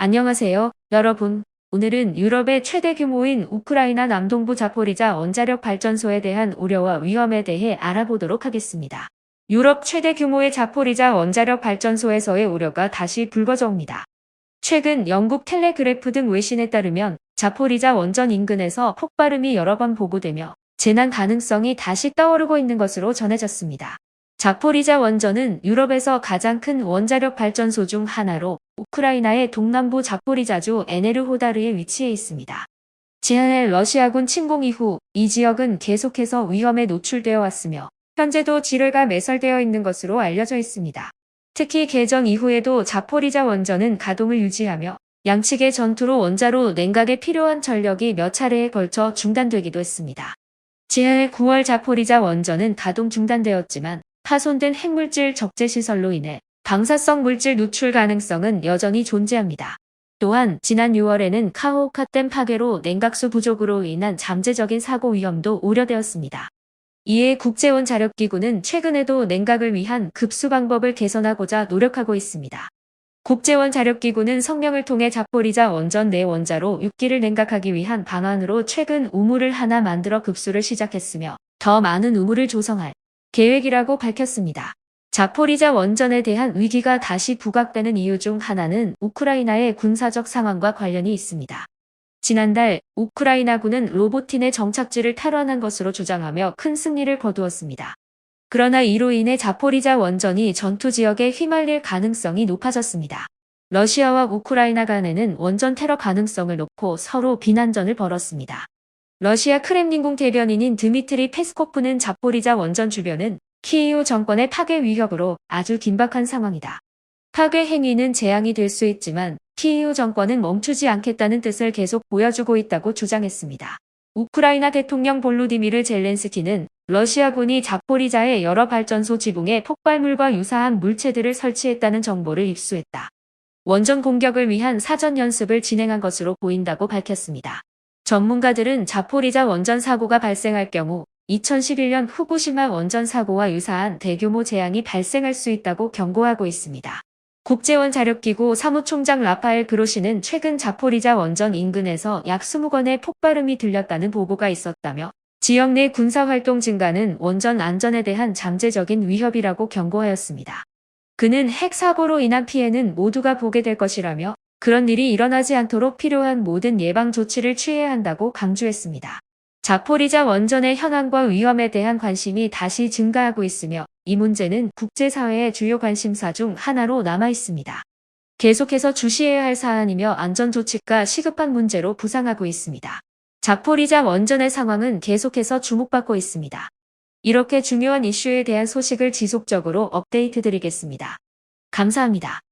안녕하세요, 여러분. 오늘은 유럽의 최대 규모인 우크라이나 남동부 자포리자 원자력 발전소에 대한 우려와 위험에 대해 알아보도록 하겠습니다. 유럽 최대 규모의 자포리자 원자력 발전소에서의 우려가 다시 불거져옵니다. 최근 영국 텔레그래프 등 외신에 따르면 자포리자 원전 인근에서 폭발음이 여러 번 보고되며 재난 가능성이 다시 떠오르고 있는 것으로 전해졌습니다. 자포리자 원전은 유럽에서 가장 큰 원자력 발전소 중 하나로 우크라이나의 동남부 자포리자주 에네르호다르에 위치해 있습니다. 지난해 러시아군 침공 이후 이 지역은 계속해서 위험에 노출되어 왔으며 현재도 지뢰가 매설되어 있는 것으로 알려져 있습니다. 특히 개전 이후에도 자포리자 원전은 가동을 유지하며 양측의 전투로 원자로 냉각에 필요한 전력이 몇 차례에 걸쳐 중단되기도 했습니다. 지난해 9월 자포리자 원전은 가동 중단되었지만 파손된 핵물질 적재 시설로 인해 방사성 물질 누출 가능성은 여전히 존재합니다. 또한 지난 6월에는 카호카댐 파괴로 냉각수 부족으로 인한 잠재적인 사고 위험도 우려되었습니다. 이에 국제원자력기구는 최근에도 냉각을 위한 급수 방법을 개선하고자 노력하고 있습니다. 국제원자력기구는 성명을 통해 자포리자 원전 내 원자로 6기를 냉각하기 위한 방안으로 최근 우물을 하나 만들어 급수를 시작했으며 더 많은 우물을 조성할 계획이라고 밝혔습니다. 자포리자 원전에 대한 위기가 다시 부각되는 이유 중 하나는 우크라이나의 군사적 상황과 관련이 있습니다. 지난달 우크라이나군은 로보틴의 정착지를 탈환한 것으로 주장하며 큰 승리를 거두었습니다. 그러나 이로 인해 자포리자 원전이 전투 지역에 휘말릴 가능성이 높아졌습니다. 러시아와 우크라이나 간에는 원전 테러 가능성을 놓고 서로 비난전을 벌였습니다. 러시아 크렘린궁 대변인인 드미트리 페스코프는 자포리자 원전 주변은 키이우 정권의 파괴 위협으로 아주 긴박한 상황이다. 파괴 행위는 재앙이 될 수 있지만 키이우 정권은 멈추지 않겠다는 뜻을 계속 보여주고 있다고 주장했습니다. 우크라이나 대통령 볼로디미르 젤렌스키는 러시아군이 자포리자의 여러 발전소 지붕에 폭발물과 유사한 물체들을 설치했다는 정보를 입수했다. 원전 공격을 위한 사전 연습을 진행한 것으로 보인다고 밝혔습니다. 전문가들은 자포리자 원전 사고가 발생할 경우 2011년 후쿠시마 원전 사고와 유사한 대규모 재앙이 발생할 수 있다고 경고하고 있습니다. 국제원자력기구 사무총장 라파엘 그로시는 최근 자포리자 원전 인근에서 약 20건의 폭발음이 들렸다는 보고가 있었다며 지역 내 군사활동 증가는 원전 안전에 대한 잠재적인 위협이라고 경고하였습니다. 그는 핵 사고로 인한 피해는 모두가 보게 될 것이라며 그런 일이 일어나지 않도록 필요한 모든 예방 조치를 취해야 한다고 강조했습니다. 자포리자 원전의 현황과 위험에 대한 관심이 다시 증가하고 있으며 이 문제는 국제사회의 주요 관심사 중 하나로 남아 있습니다. 계속해서 주시해야 할 사안이며 안전조치가 시급한 문제로 부상하고 있습니다. 자포리자 원전의 상황은 계속해서 주목받고 있습니다. 이렇게 중요한 이슈에 대한 소식을 지속적으로 업데이트 드리겠습니다. 감사합니다.